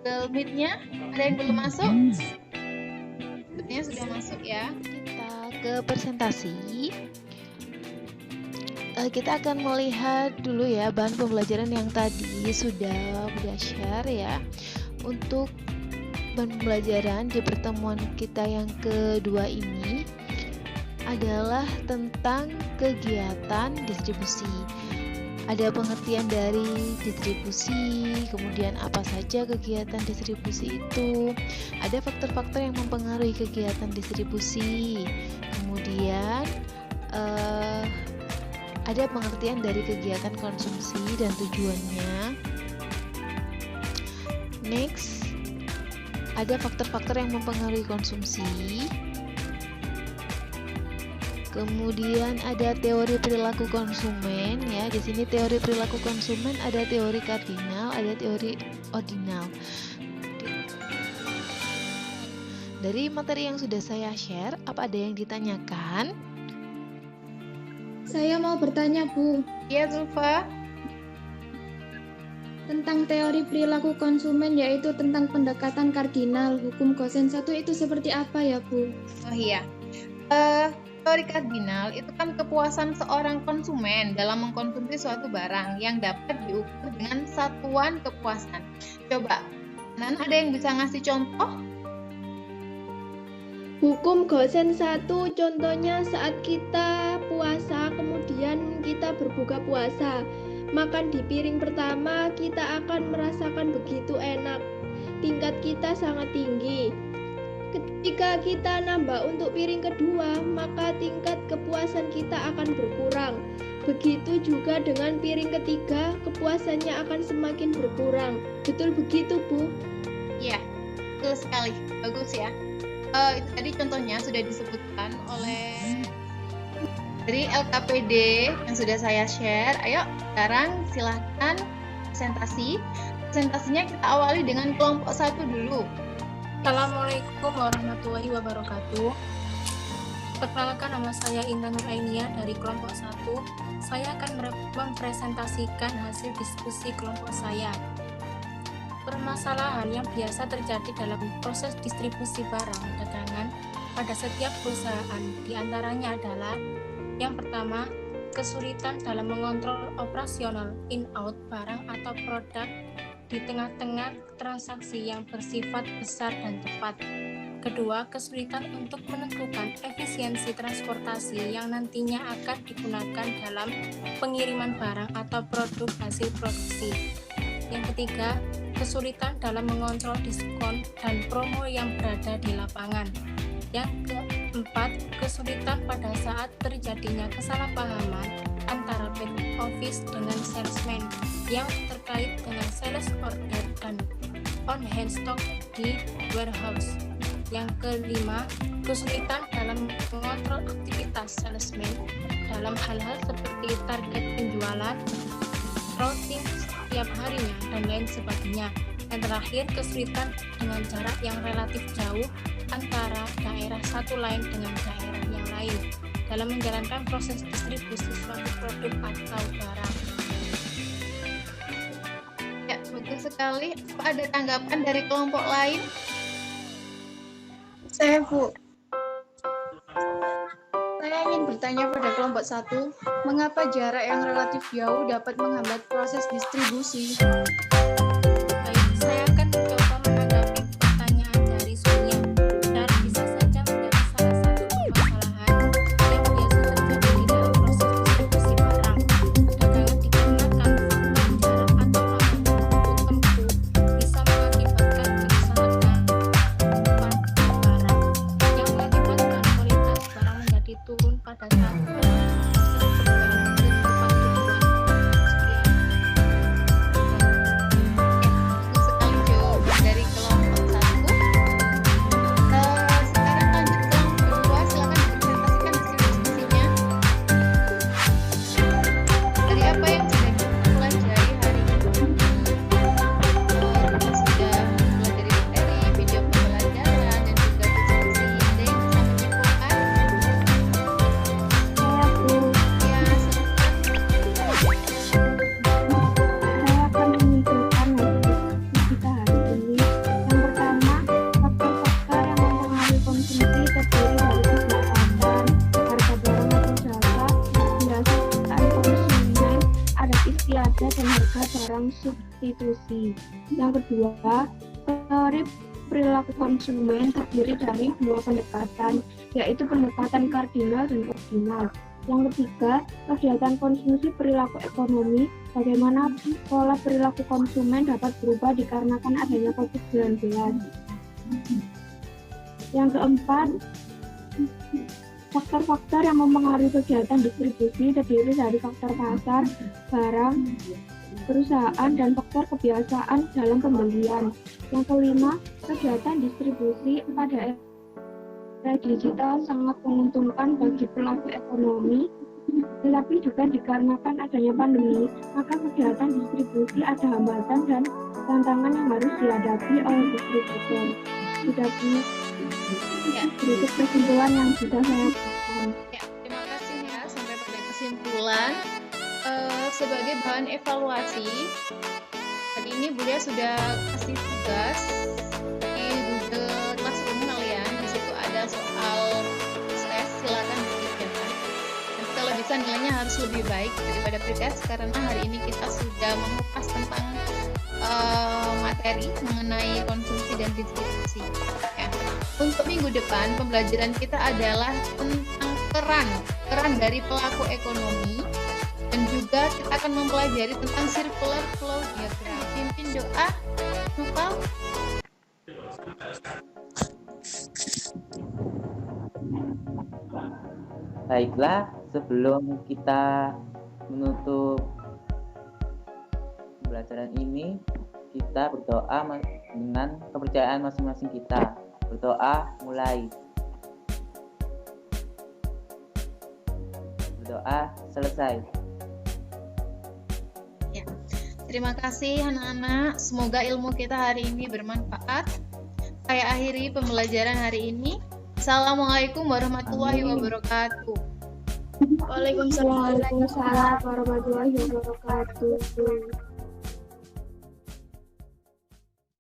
Google Meet-nya ada yang belum masuk? Sepertinya sudah masuk ya. Kita ke presentasi. Kita akan melihat dulu ya bahan pembelajaran yang tadi sudah share ya. Untuk bahan pembelajaran di pertemuan kita yang kedua ini adalah tentang kegiatan distribusi. Ada pengertian dari distribusi, kemudian apa saja kegiatan distribusi itu, ada faktor-faktor yang mempengaruhi kegiatan distribusi, kemudian ada pengertian dari kegiatan konsumsi dan tujuannya. Next, ada faktor-faktor yang mempengaruhi konsumsi. Kemudian ada teori perilaku konsumen ya. Di sini teori perilaku konsumen ada teori kardinal, ada teori ordinal. Dari materi yang sudah saya share, apa ada yang ditanyakan? Saya mau bertanya, Bu. Iya, Zulfa. Tentang teori perilaku konsumen, yaitu tentang pendekatan kardinal, hukum Gosen 1 itu seperti apa ya, Bu? Oh iya. Teori kardinal itu kan kepuasan seorang konsumen dalam mengkonsumsi suatu barang yang dapat diukur dengan satuan kepuasan. Coba, Nan ada yang bisa ngasih contoh? Hukum Gosen 1 contohnya saat kita puasa, kemudian kita berbuka puasa. Makan di piring pertama kita akan merasakan begitu enak. Tingkat kita sangat tinggi. Ketika kita nambah untuk piring kedua, maka tingkat kepuasan kita akan berkurang. Begitu juga dengan piring ketiga, kepuasannya akan semakin berkurang. Betul begitu, Bu? Iya, betul sekali. Bagus ya. Itu tadi contohnya sudah disebutkan oleh dari LKPD yang sudah saya share. Ayo, sekarang silahkan presentasi. Presentasinya kita awali dengan kelompok 1 dulu. Assalamualaikum warahmatullahi wabarakatuh. Perkenalkan, nama saya Intan Nurainia dari kelompok 1. Saya akan mempresentasikan hasil diskusi kelompok saya. Permasalahan yang biasa terjadi dalam proses distribusi barang dagangan pada setiap perusahaan diantaranya adalah: yang pertama, kesulitan dalam mengontrol operasional in-out barang atau produk di tengah-tengah transaksi yang bersifat besar dan cepat. Kedua, kesulitan untuk menentukan efisiensi transportasi yang nantinya akan digunakan dalam pengiriman barang atau produk hasil produksi. Yang ketiga, kesulitan dalam mengontrol diskon dan promo yang berada di lapangan. Yang keempat, kesulitan pada saat terjadinya kesalahpahaman antara back office dengan salesman yang terkait dengan sales order dan on-hand stock di warehouse. Yang kelima, kesulitan dalam mengontrol aktivitas salesman dalam hal-hal seperti target penjualan, routing setiap harinya, dan lain sebagainya. Yang terakhir, kesulitan dengan jarak yang relatif jauh antara daerah satu lain dengan daerah yang lain dalam menjalankan proses distribusi suatu produk atau barang. Ya, betul sekali. Apa ada tanggapan dari kelompok lain? Saya, Bu. Saya ingin bertanya pada kelompok 1, mengapa jarak yang relatif jauh dapat menghambat proses distribusi? Baik, saya akan mencoba menanggapi pertanyaan dari Sonia. Jarak bisa saja menjadi salah satu permasalahan yang biasa terjadi di dalam proses distribusi barang. Dagangan digunakan faktor jarak atau lama untuk tempuh bisa mengakibatkan kerusakan barang yang mengakibatkan kualitas barang menjadi turun pada saat perjalanan ke tempat tujuan. Sekian. institusi. Yang kedua, teori perilaku konsumen terdiri dari dua pendekatan, yaitu pendekatan kardinal dan ordinal. Yang ketiga, kegiatan konsumsi perilaku ekonomi, bagaimana pola perilaku konsumen dapat berubah dikarenakan adanya COVID-19. Yang keempat, faktor-faktor yang mempengaruhi kegiatan distribusi terdiri dari faktor pasar, barang, perusahaan, dan faktor kebiasaan dalam pembelian. Yang kelima, kegiatan distribusi pada era digital sangat menguntungkan bagi pelaku ekonomi, tetapi juga dikarenakan adanya pandemi, maka kegiatan distribusi ada hambatan dan tantangan yang harus dihadapi oleh distributor. Berikut kesimpulan yang sudah saya berikan. Ya, terima kasih ya. Sampai pada kesimpulan. Sebagai bahan evaluasi, tadi ini Bulia sudah kasih tugas di Google Classroom kalian. Di situ ada soal tes, silakan dikerjakan. Dan kalau bisa nilainya harus lebih baik daripada pretest karena hari ini kita sudah mengupas tentang materi mengenai konsumsi dan distribusi. Ya. Untuk minggu depan pembelajaran kita adalah tentang peran dari pelaku ekonomi. Dan juga kita akan mempelajari tentang circular flow diagram. Pimpin doa, Nupal. Baiklah, sebelum kita menutup pembelajaran ini, kita berdoa dengan kepercayaan masing-masing kita. Berdoa mulai. Berdoa selesai. Terima kasih anak-anak, semoga ilmu kita hari ini bermanfaat. Saya akhiri pembelajaran hari ini. Assalamualaikum warahmatullahi wabarakatuh. Waalaikumsalam warahmatullahi wabarakatuh.